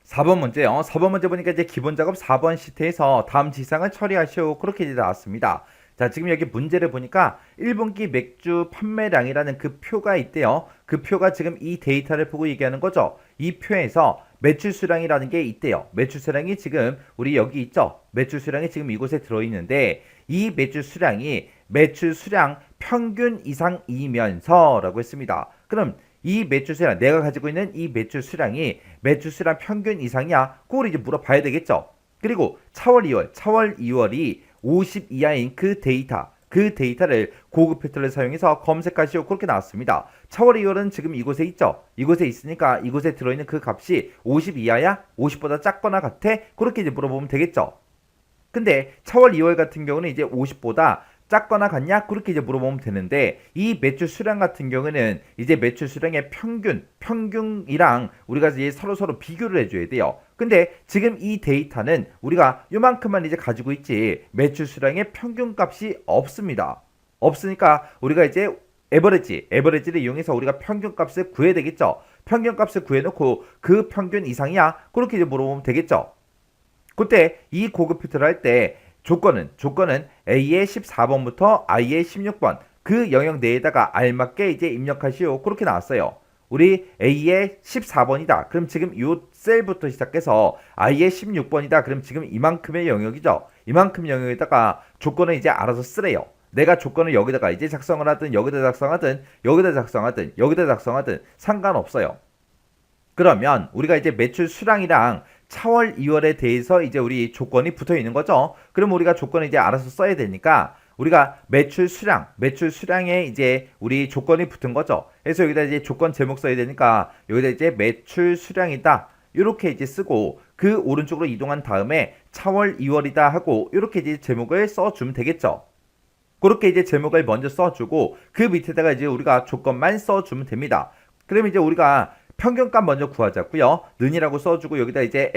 4번 문제요. 4번 문제 보니까 이제 기본 작업 4번 시트에서 다음 지상을 처리하시오. 그렇게 이제 나왔습니다. 자, 지금 여기 문제를 보니까 1분기 맥주 판매량이라는 그 표가 있대요. 그 표가 지금 이 데이터를 보고 얘기하는 거죠. 이 표에서 매출 수량이라는 게 있대요. 매출 수량이 지금 우리 여기 있죠. 매출 수량이 지금 이곳에 들어있는데 이 매출 수량 평균 이상이면서 라고 했습니다. 그럼 이 매출 수량, 내가 가지고 있는 이 매출 수량이 매출 수량 평균 이상이야? 그걸 이제 물어봐야 되겠죠. 그리고 차월 2월이 50 이하인 그 데이터를 고급 필터를 사용해서 검색하시오. 그렇게 나왔습니다. 차월 2월은 지금 이곳에 있죠. 이곳에 있으니까 이곳에 들어있는 그 값이 50 이하야? 50보다 작거나 같아? 그렇게 이제 물어보면 되겠죠. 근데 차월 2월 같은 경우는 이제 50보다 작거나 같냐? 그렇게 이제 물어보면 되는데 이 매출 수량 같은 경우는 이제 매출 수량의 평균이랑 우리가 이제 서로 비교를 해줘야 돼요. 근데 지금 이 데이터는 우리가 요만큼만 이제 가지고 있지 매출 수량의 평균값이 없습니다. 없으니까 우리가 이제 에버리지를 이용해서 우리가 평균값을 구해야 되겠죠. 평균값을 구해놓고 그 평균 이상이야? 그렇게 이제 물어보면 되겠죠. 그때 이 고급 필터를 할 때 조건은 A의 14번부터 I의 16번 그 영역 내에다가 알맞게 이제 입력하시오. 그렇게 나왔어요. 우리 A의 14번이다. 그럼 지금 이 셀부터 시작해서 I의 16번이다. 그럼 지금 이만큼의 영역이죠. 이만큼 영역에다가 조건을 이제 알아서 쓰래요. 내가 조건을 여기다가 이제 작성을 하든 여기다 작성하든 상관없어요. 그러면 우리가 이제 매출 수량이랑 차월 2월에 대해서 이제 우리 조건이 붙어 있는 거죠. 그럼 우리가 조건을 이제 알아서 써야 되니까 우리가 매출 수량에 이제 우리 조건이 붙은 거죠. 그래서 여기다 이제 조건 제목 써야 되니까 여기다 이제 매출 수량이다. 이렇게 이제 쓰고 그 오른쪽으로 이동한 다음에 차월 2월이다 하고 이렇게 이제 제목을 써주면 되겠죠. 그렇게 이제 제목을 먼저 써주고 그 밑에다가 이제 우리가 조건만 써주면 됩니다. 그럼 이제 우리가 평균값 먼저 구하자고요. 는이라고 써주고 여기다 이제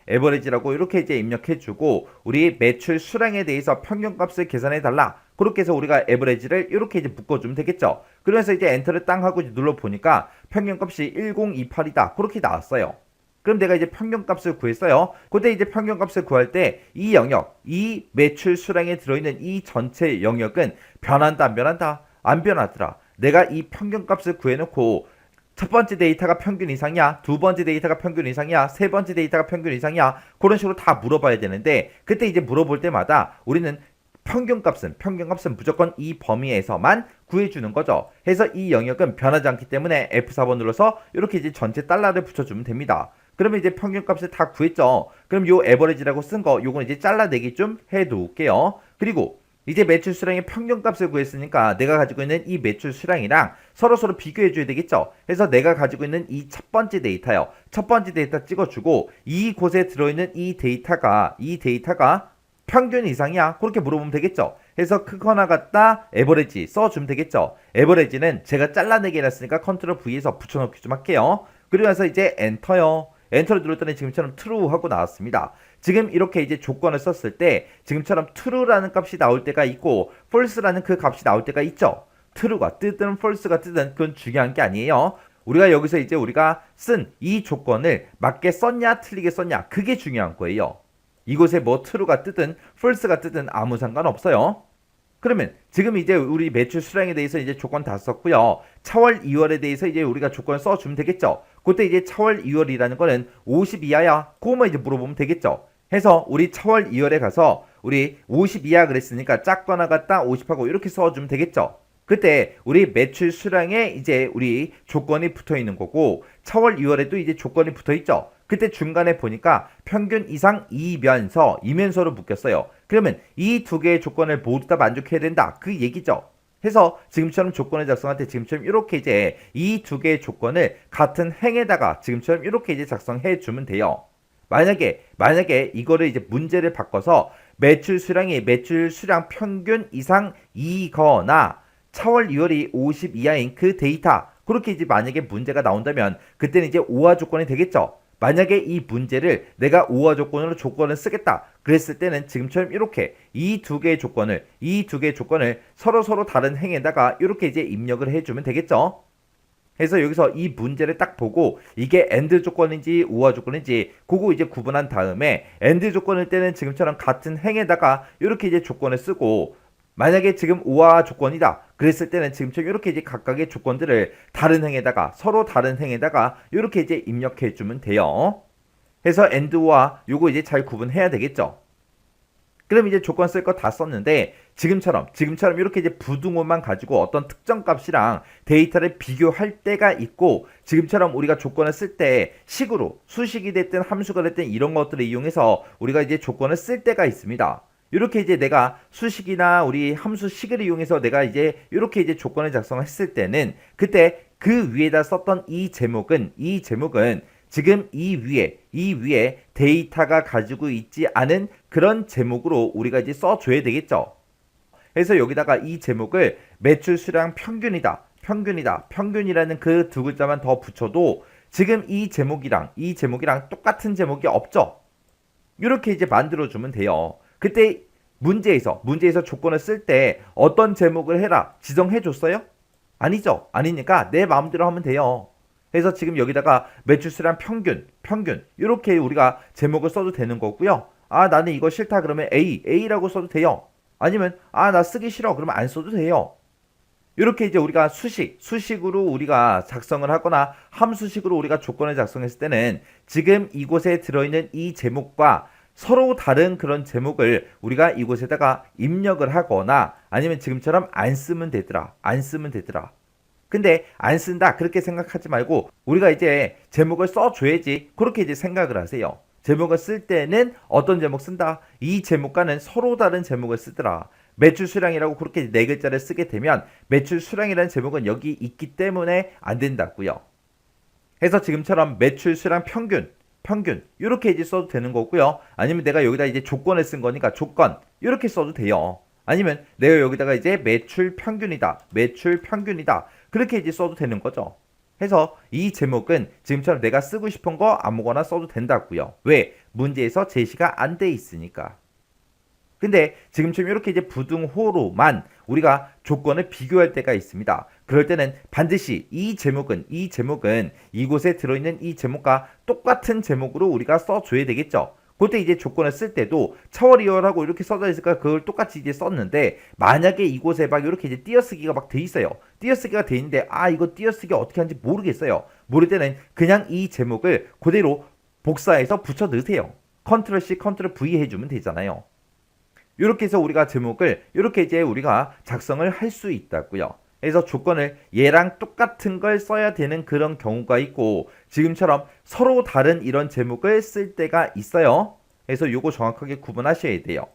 에버리지라고 이렇게 이제 입력해주고 우리 매출 수량에 대해서 평균값을 계산해달라. 그렇게 해서 우리가 에버리지를 이렇게 이제 묶어주면 되겠죠. 그러면서 이제 엔터를 땅 하고 이제 눌러보니까 평균값이 1028이다. 그렇게 나왔어요. 그럼 내가 이제 평균값을 구했어요. 그때 이제 평균값을 구할 때 이 영역, 이 매출 수량에 들어있는 이 전체 영역은 변한다, 안 변한다? 안 변하더라. 내가 이 평균값을 구해놓고 첫 번째 데이터가 평균 이상이야, 두 번째 데이터가 평균 이상이야, 세 번째 데이터가 평균 이상이야, 그런 식으로 다 물어봐야 되는데 그때 이제 물어볼 때마다 우리는 평균값은 무조건 이 범위에서만 구해주는 거죠. 해서 이 영역은 변하지 않기 때문에 F4번 눌러서 이렇게 이제 전체 달러를 붙여주면 됩니다. 그러면 이제 평균값을 다 구했죠. 그럼 요 에버리지라고 쓴 거 요건 이제 잘라내기 좀 해놓을게요. 그리고 이제 매출 수량의 평균값을 구했으니까 내가 가지고 있는 이 매출 수량이랑 서로 비교해줘야 되겠죠. 그래서 내가 가지고 있는 이 첫 번째 데이터요. 첫 번째 데이터 찍어주고 이곳에 들어있는 이 데이터가 평균 이상이야? 그렇게 물어보면 되겠죠. 그래서 크거나 같다 에버리지 써주면 되겠죠. 에버리지는 제가 잘라내기 해놨으니까 컨트롤 V에서 붙여넣기 좀 할게요. 그리고 나서 이제 엔터요. 엔터를 누르더니 지금처럼 true 하고 나왔습니다. 지금 이렇게 이제 조건을 썼을 때 지금처럼 true라는 값이 나올 때가 있고 false라는 그 값이 나올 때가 있죠. true가 뜨든 false가 뜨든 그건 중요한 게 아니에요. 우리가 여기서 이제 우리가 쓴 이 조건을 맞게 썼냐 틀리게 썼냐 그게 중요한 거예요. 이곳에 뭐 true가 뜨든 false가 뜨든 아무 상관없어요. 그러면 지금 이제 우리 매출 수량에 대해서 이제 조건 다 썼고요. 차월 2월에 대해서 이제 우리가 조건을 써주면 되겠죠. 그때 이제 차월 2월이라는 거는 50 이하야? 그거만 이제 물어보면 되겠죠. 해서 우리 차월 2월에 가서 우리 50 이하 그랬으니까 작거나 같다 50하고 이렇게 써주면 되겠죠. 그때 우리 매출 수량에 이제 우리 조건이 붙어 있는 거고 차월 2월에도 이제 조건이 붙어 있죠. 그때 중간에 보니까 평균 이상 이면서로 묶였어요. 그러면 이 두 개의 조건을 모두 다 만족해야 된다. 그 얘기죠. 해서 지금처럼 조건을 작성할 때 지금처럼 이렇게 이제 이 두 개의 조건을 같은 행에다가 지금처럼 이렇게 이제 작성해 주면 돼요. 만약에 이거를 이제 문제를 바꿔서 매출 수량 평균 이상이거나 차월 2월이 50 이하인 그 데이터 그렇게 이제 만약에 문제가 나온다면 그때는 이제 오화 조건이 되겠죠. 만약에 이 문제를 내가 오화 조건으로 조건을 쓰겠다 그랬을 때는 지금처럼 이렇게 이 두 개의 조건을 서로 다른 행에다가 이렇게 이제 입력을 해주면 되겠죠. 그래서 여기서 이 문제를 딱 보고 이게 AND 조건인지 오화 조건인지 그거 이제 구분한 다음에 AND 조건일 때는 지금처럼 같은 행에다가 이렇게 이제 조건을 쓰고 만약에 지금 오화 조건이다 그랬을 때는 지금처럼 이렇게 이제 각각의 조건들을 서로 다른 행에다가 이렇게 이제 입력해 주면 돼요. 그래서 AND와 요거 이제 잘 구분해야 되겠죠. 그럼 이제 조건 쓸 거 다 썼는데 지금처럼 이렇게 이제 부등호만 가지고 어떤 특정 값이랑 데이터를 비교할 때가 있고 지금처럼 우리가 조건을 쓸 때 식으로 수식이 됐든 함수가 됐든 이런 것들을 이용해서 우리가 이제 조건을 쓸 때가 있습니다. 이렇게 이제 내가 수식이나 우리 함수식을 이용해서 내가 이제 이렇게 이제 조건을 작성했을 때는 그때 그 위에다 썼던 이 제목은 지금 이 위에 데이터가 가지고 있지 않은 그런 제목으로 우리가 이제 써줘야 되겠죠. 그래서 여기다가 이 제목을 매출 수량 평균이라는 그 두 글자만 더 붙여도 지금 이 제목이랑 똑같은 제목이 없죠. 이렇게 이제 만들어주면 돼요. 그때 문제에서 조건을 쓸 때 어떤 제목을 해라 지정해 줬어요? 아니죠. 아니니까 내 마음대로 하면 돼요. 그래서 지금 여기다가 매출 수량 평균 이렇게 우리가 제목을 써도 되는 거고요. 아 나는 이거 싫다 그러면 A라고 써도 돼요. 아니면 아 나 쓰기 싫어 그러면 안 써도 돼요. 이렇게 이제 우리가 수식으로 우리가 작성을 하거나 함수식으로 우리가 조건을 작성했을 때는 지금 이곳에 들어있는 이 제목과 서로 다른 그런 제목을 우리가 이곳에다가 입력을 하거나 아니면 지금처럼 안 쓰면 되더라. 근데 안 쓴다 그렇게 생각하지 말고 우리가 이제 제목을 써줘야지 그렇게 이제 생각을 하세요. 제목을 쓸 때는 어떤 제목 쓴다? 이 제목과는 서로 다른 제목을 쓰더라. 매출 수량이라고 그렇게 네 글자를 쓰게 되면 매출 수량이라는 제목은 여기 있기 때문에 안 된다고요. 해서 지금처럼 매출 수량 평균 이렇게 이제 써도 되는 거고요. 아니면 내가 여기다 이제 조건을 쓴 거니까 조건 이렇게 써도 돼요. 아니면 내가 여기다가 이제 매출 평균이다 그렇게 이제 써도 되는 거죠. 해서 이 제목은 지금처럼 내가 쓰고 싶은 거 아무거나 써도 된다고요. 왜? 문제에서 제시가 안 돼 있으니까. 근데 지금처럼 이렇게 이제 부등호로만 우리가 조건을 비교할 때가 있습니다. 그럴 때는 반드시 이 제목은 이곳에 들어있는 이 제목과 똑같은 제목으로 우리가 써줘야 되겠죠. 그때 이제 조건을 쓸 때도 차월이어라고 이렇게 써져 있으니까 그걸 똑같이 이제 썼는데 만약에 이곳에 막 이렇게 이제 띄어쓰기가 막 돼 있어요. 띄어쓰기가 돼 있는데 이거 띄어쓰기 어떻게 하는지 모르겠어요. 모를 때는 그냥 이 제목을 그대로 복사해서 붙여 넣으세요. 컨트롤 C, 컨트롤 V 해주면 되잖아요. 이렇게 해서 우리가 제목을 이렇게 이제 우리가 작성을 할 수 있다고요. 그래서 조건을 얘랑 똑같은 걸 써야 되는 그런 경우가 있고 지금처럼 서로 다른 이런 제목을 쓸 때가 있어요. 그래서 요거 정확하게 구분하셔야 돼요.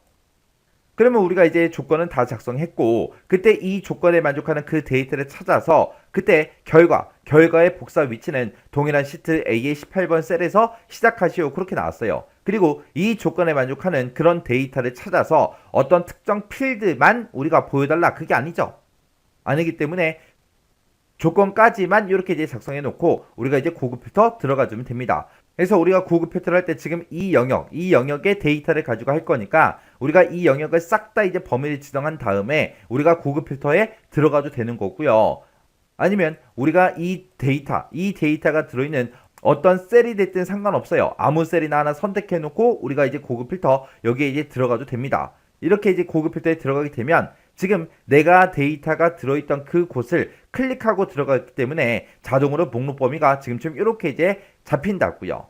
그러면 우리가 이제 조건은 다 작성했고 그때 이 조건에 만족하는 그 데이터를 찾아서 그때 결과의 복사 위치는 동일한 시트 A의 18번 셀에서 시작하시오 그렇게 나왔어요. 그리고 이 조건에 만족하는 그런 데이터를 찾아서 어떤 특정 필드만 우리가 보여달라 그게 아니죠. 아니기 때문에 조건까지만 이렇게 이제 작성해 놓고 우리가 이제 고급 필터 들어가 주면 됩니다. 그래서 우리가 고급 필터를 할 때 지금 이 영역의 데이터를 가지고 할 거니까 우리가 이 영역을 싹 다 이제 범위를 지정한 다음에 우리가 고급 필터에 들어가도 되는 거고요. 아니면 우리가 이 데이터가 들어있는 어떤 셀이 됐든 상관없어요. 아무 셀이나 하나 선택해 놓고 우리가 이제 고급 필터 여기에 이제 들어가도 됩니다. 이렇게 이제 고급 필터에 들어가게 되면 지금 내가 데이터가 들어있던 그 곳을 클릭하고 들어갔기 때문에 자동으로 목록 범위가 지금처럼 이렇게 이제 잡힌다고요.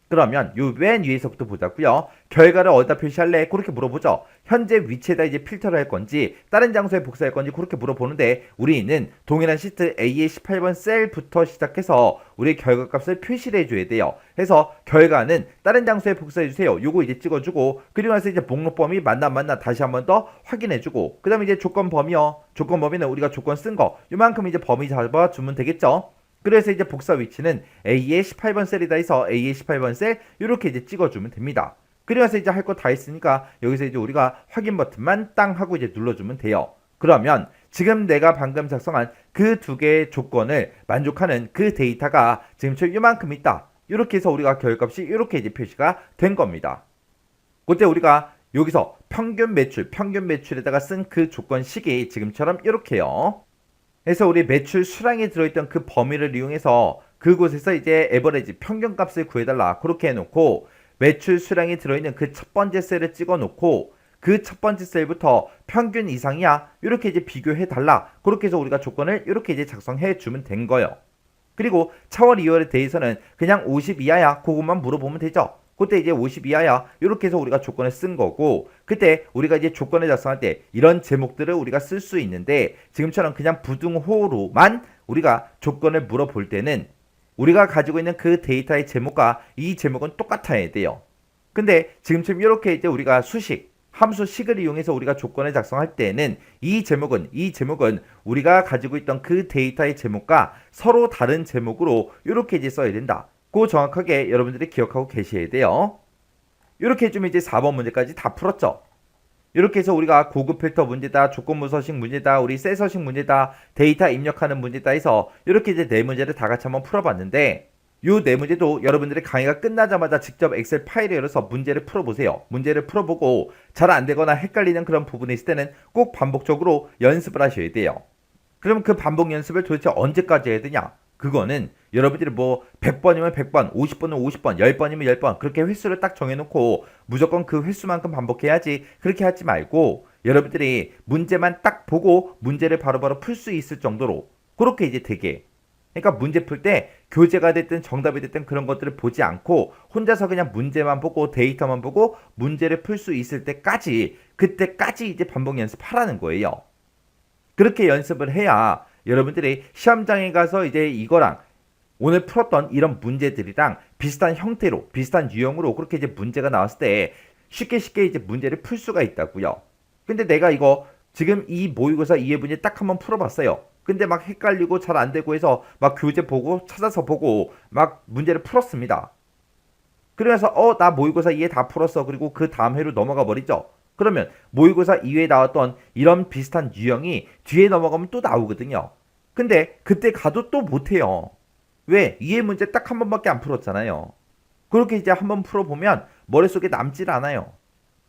그러면 요 맨 위에서부터 보자고요. 결과를 어디다 표시할래? 그렇게 물어보죠. 현재 위치에다 이제 필터를 할 건지 다른 장소에 복사할 건지 그렇게 물어보는데 우리는 동일한 시트 A의 18번 셀부터 시작해서 우리의 결과값을 표시를 해줘야 돼요. 그래서 결과는 다른 장소에 복사해주세요. 요거 이제 찍어주고 그리고 나서 이제 목록 범위 맞나 다시 한번 더 확인해주고 그 다음에 이제 조건 범위요. 조건 범위는 우리가 조건 쓴 거 요만큼 이제 범위 잡아주면 되겠죠. 그래서 이제 복사 위치는 A의 18번 셀이다 해서 A의 18번 셀 이렇게 이제 찍어주면 됩니다. 그래서 이제 할 거 다 했으니까 여기서 이제 우리가 확인 버튼만 땅 하고 이제 눌러주면 돼요. 그러면 지금 내가 방금 작성한 그 두 개의 조건을 만족하는 그 데이터가 지금 이만큼 있다. 이렇게 해서 우리가 결값이 이렇게 이제 표시가 된 겁니다. 그때 우리가 여기서 평균 매출에다가 쓴 그 조건식이 지금처럼 이렇게요. 그래서 우리 매출 수량이 들어있던 그 범위를 이용해서 그곳에서 이제 에버리지 평균값을 구해달라 그렇게 해놓고 매출 수량이 들어있는 그 첫 번째 셀을 찍어놓고 그 첫 번째 셀부터 평균 이상이야 이렇게 이제 비교해달라 그렇게 해서 우리가 조건을 이렇게 이제 작성해 주면 된 거예요. 그리고 차월 2월에 대해서는 그냥 50 이하야 그것만 물어보면 되죠. 그때 이제 50 이하야 이렇게 해서 우리가 조건을 쓴 거고 그때 우리가 이제 조건을 작성할 때 이런 제목들을 우리가 쓸 수 있는데 지금처럼 그냥 부등호로만 우리가 조건을 물어볼 때는 우리가 가지고 있는 그 데이터의 제목과 이 제목은 똑같아야 돼요. 근데 지금처럼 이렇게 이제 우리가 함수식을 이용해서 우리가 조건을 작성할 때는 이 제목은 우리가 가지고 있던 그 데이터의 제목과 서로 다른 제목으로 이렇게 이제 써야 된다. 그 정확하게 여러분들이 기억하고 계셔야 돼요. 이렇게 해주면 이제 4번 문제까지 다 풀었죠. 이렇게 해서 우리가 고급 필터 문제다, 조건부서식 문제다, 우리 셀서식 문제다, 데이터 입력하는 문제다 해서 이렇게 이제 네 문제를 다 같이 한번 풀어봤는데 이 네 문제도 여러분들이 강의가 끝나자마자 직접 엑셀 파일에 열어서 문제를 풀어보세요. 문제를 풀어보고 잘 안되거나 헷갈리는 그런 부분이 있을 때는 꼭 반복적으로 연습을 하셔야 돼요. 그럼 그 반복 연습을 도대체 언제까지 해야 되냐? 그거는 여러분들이 뭐 100번이면 100번, 50번이면 50번, 10번이면 10번 그렇게 횟수를 딱 정해놓고 무조건 그 횟수만큼 반복해야지 그렇게 하지 말고 여러분들이 문제만 딱 보고 문제를 바로바로 풀 수 있을 정도로 그렇게 이제 되게 그러니까 문제 풀 때 교재가 됐든 정답이 됐든 그런 것들을 보지 않고 혼자서 그냥 문제만 보고 데이터만 보고 문제를 풀 수 있을 때까지 그때까지 이제 반복 연습하라는 거예요. 그렇게 연습을 해야 여러분들이 시험장에 가서 이제 이거랑 오늘 풀었던 이런 문제들이랑 비슷한 형태로 비슷한 유형으로 그렇게 이제 문제가 나왔을 때 쉽게 이제 문제를 풀 수가 있다고요. 근데 내가 이거 지금 이 모의고사 이해 문제 딱 한번 풀어봤어요. 근데 막 헷갈리고 잘 안 되고 해서 막 교재 보고 찾아서 보고 막 문제를 풀었습니다. 그러면서 나 모의고사 이해 다 풀었어. 그리고 그 다음 회로 넘어가 버리죠. 그러면 모의고사 이후에 나왔던 이런 비슷한 유형이 뒤에 넘어가면 또 나오거든요. 근데 그때 가도 또 못해요. 왜? 이해 문제 딱 한 번밖에 안 풀었잖아요. 그렇게 이제 한번 풀어보면 머릿속에 남질 않아요.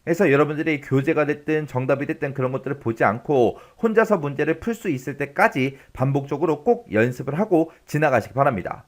그래서 여러분들이 교재가 됐든 정답이 됐든 그런 것들을 보지 않고 혼자서 문제를 풀 수 있을 때까지 반복적으로 꼭 연습을 하고 지나가시기 바랍니다.